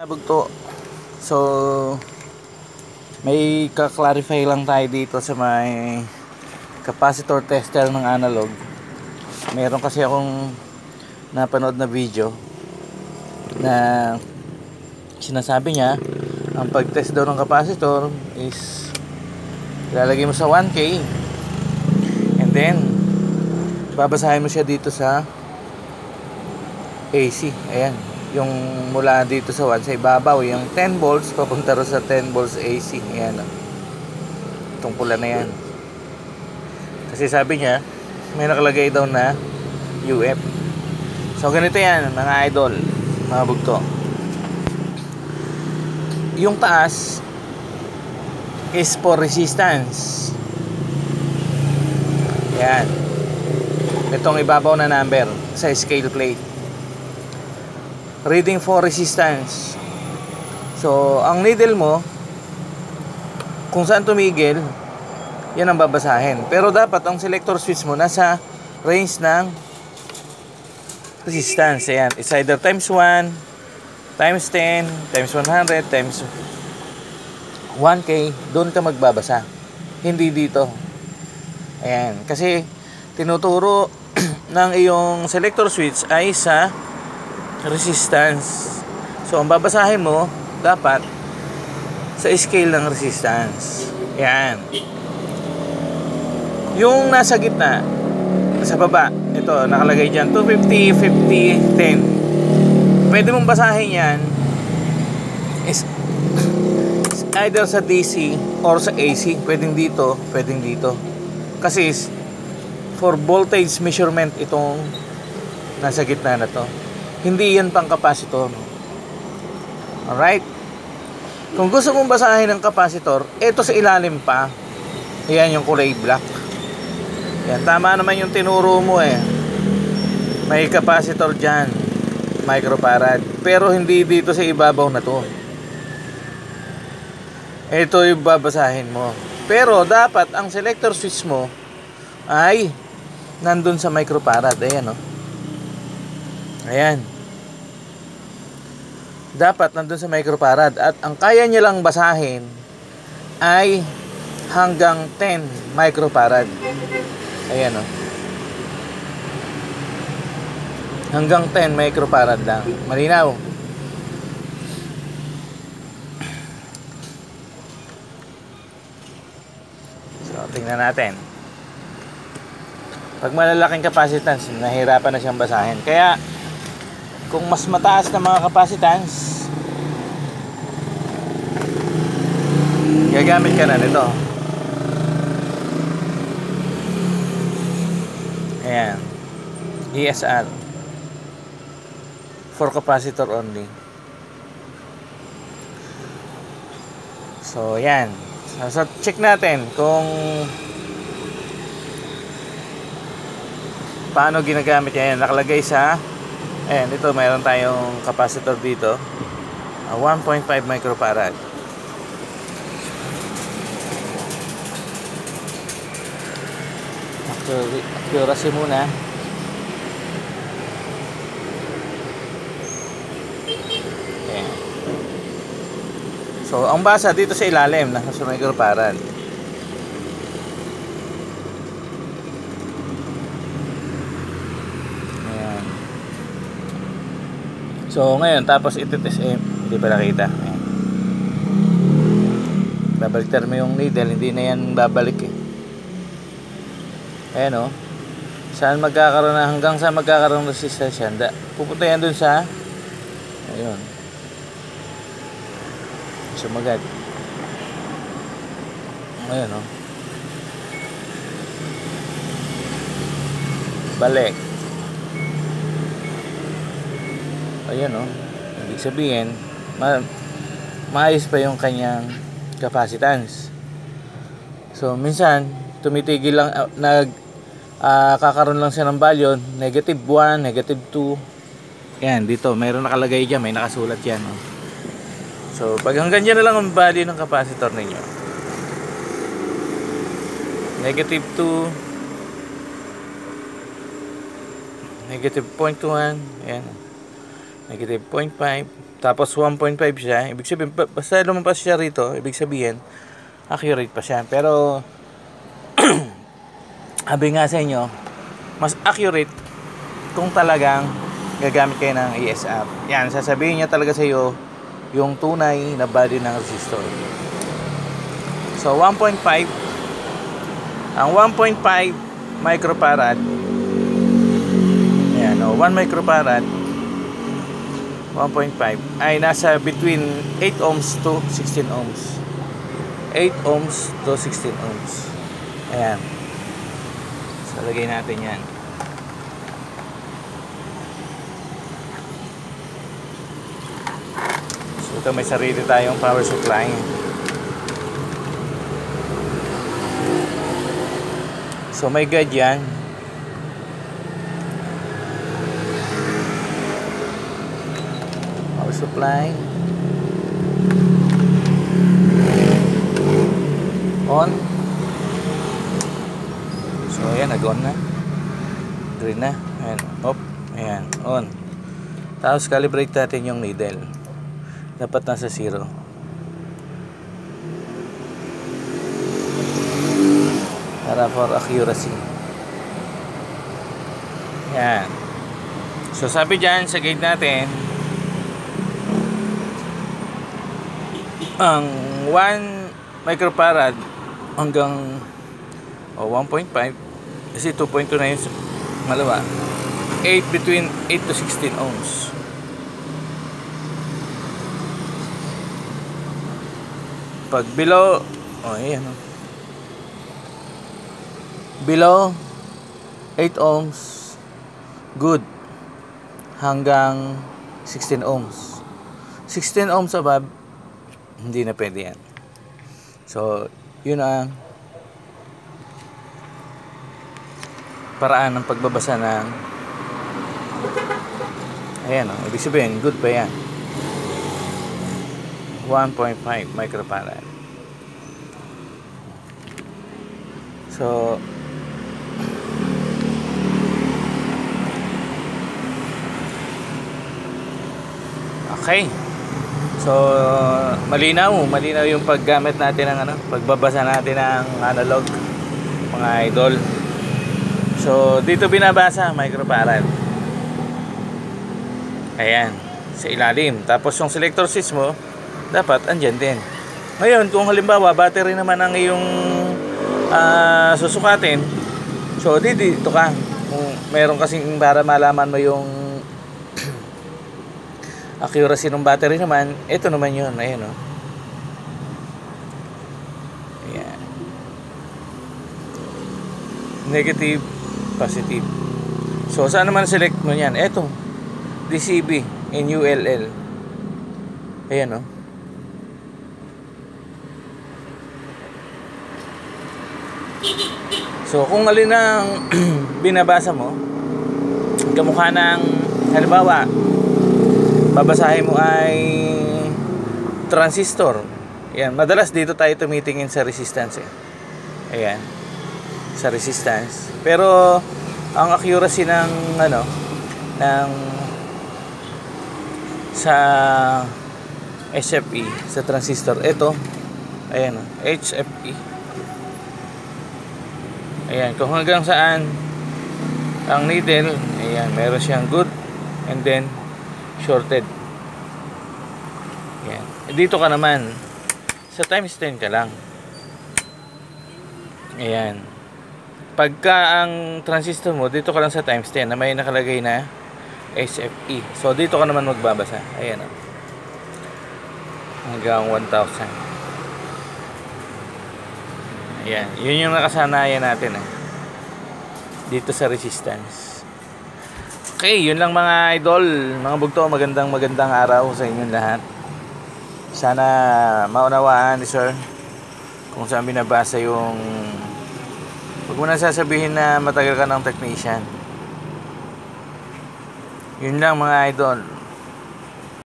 Bugto. So, may ka-clarify lang tayo dito sa may capacitor tester ng analog. Meron kasi akong napanood na video na sinasabi niya ang pag-test daw ng capacitor is ilalagay mo sa 1K and then babasahin mo siya dito sa AC. Ayan, yung mula dito sa 1 sa ibabaw, yung 10 volts papunta ro sa 10 volts AC. Ayan, itong pula na yan. Kasi sabi niya may nakalagay daw na UF. So ganito yan mga idol, mga bugto. Yung taas is for resistance. Yan, itong ibabaw na number sa scale plate, reading for resistance. So ang needle mo kung saan tumigil, yan ang babasahin. Pero dapat ang selector switch mo nasa range ng resistance. Ayan, it's either times 1, times 10, times 100, times 1K. Doon ka magbabasa, hindi dito. Ayan, kasi tinuturo ng iyong selector switch ay sa resistance. So ang babasahin mo dapat sa scale ng resistance. Ayan, yung nasa gitna sa baba, ito nakalagay dyan 250, 50, 10. Pwede mong basahin yan is either sa DC or sa AC. Pwedeng dito, pwedeng dito. Kasi for voltage measurement itong nasa gitna na to, hindi yan pang capacitor. Alright, kung gusto mong basahin ng capacitor, ito sa ilalim pa. Ayan yung kulay black. Yan, tama naman yung tinuro mo eh. May capacitor dyan, microfarad. Pero hindi dito sa ibabaw na to. Ito yung babasahin mo. Pero dapat ang selector switch mo ay nandun sa microfarad. Ayan, oh. Ayan, dapat nandun sa microfarad. At ang kaya niya lang basahin ay hanggang 10 microfarad. Ayan, oh. Hanggang 10 microfarad lang. Malinaw? So, tingnan natin. Pag malalaking capacitance, nahirapan na siyang basahin. Kaya, kung mas mataas na mga capacitance, gagamit ka na nito. Ayan, ESR for capacitor only. So yan, so check natin kung paano ginagamit yan. Nakalagay sa, ayan, ito mayroon tayong capacitor dito, 1.5 microfarad. Accuracy muna. Okay. So ang basa dito sa ilalim nasa microfarad. Ayan. So ngayon tapos iti-test, hindi pa nakita. Ayan. Babalik mo yung needle, hindi na yan babalik eh. Ayan, oh. Saan magkakaroon na, hanggang saan magkakaroon ng resistance yan, pupunta yan dun sa, ayun, sumagad. Ayan, oh. Balik. Ayan, oh. Ibig sabihin maayos pa yung kanyang capacitance. So minsan tumitigil lang, kakaroon lang siya ng value, negative 1, negative 2. Yan, dito, mayroon nakalagay dyan, may nakasulat yan. Oh. So, pag hanggang dyan na lang ang value ng capacitor ninyo. Negative 2, negative 0.1, yan. Negative 0.5, Tapos 1.5 siya. Ibig sabihin, basta lumampas siya rito, ibig sabihin, accurate pa siya. Pero, sabi nga sa inyo, mas accurate kung talagang gagamit kayo ng ESR. Yan, sasabihin niya talaga sa iyo yung tunay na body ng resistor. So, 1.5. Ang 1.5 microfarad, ayan, 1 microfarad, 1.5 ay nasa between 8 ohms to 16 ohms. 8 ohms to 16 ohms. Ayan. So, lagay natin yan. So, ito may sarili tayong power supply. So, may guide yan. Power supply. On. So, ayan, nag-on na. Green na. Ayan, off. Ayan, on. Tapos, calibrate natin yung needle. Dapat nasa 0. Para for accuracy. Yan. So, sabi dyan sa gauge natin, ang 1 microfarad hanggang 1.5 kasi 2.2 na yun malawa. 8 between 8 to 16 ohms. Pag below, ayan, below 8 ohms, good, hanggang 16 ohms. 16 ohms above, hindi na pwede yan. So, yun ang paraan ng pagbabasa ng, ayan, ibig sabihin, good pa yan. 1.5 microfarad. So, okay. So, malinaw yung paggamit natin ng pagbabasa natin ng analog, mga idol. So, dito binabasa microfarad. Ayan, sa ilalim. Tapos yung selector switch mo dapat andyan din. Ngayon, kung halimbawa battery naman ang iyong susukatin, so dito ka. Kung meron kasing para malaman mo yung accuracy ng battery naman, ito naman yun. Ayan, o. Ayan. Negative, positive. So, saan naman select mo yan? Ito. DCB, NULL. Ayan, o. So, kung alin ang binabasa mo, kamukha ng, halimbawa, babasahin mo ay transistor. Ayan, madalas dito tayo tumitingin sa resistance. Ayan, sa resistance. Pero, ang accuracy ng, sa HFE, sa transistor, ito, ayan, HFE. Ayan, kung hanggang saan ang needle, ayan, meron siyang good and then shorted. Ayan. Dito ka naman sa times 10 ka lang. Ayan. Pagka ang transistor mo, dito ka lang sa times 10 na may nakalagay na HFE. So, dito ka naman magbabasa. Ayan, o. Hanggang 1,000. Ayan, yun yung nakasanayan natin dito sa resistance. Okay, yun lang mga idol, mga bugto, magandang araw sa inyong lahat. Sana maunawaan ni sir kung saan binabasa yung, huwag mo na sasabihin na matagal ka ng technician. Yun lang mga idol.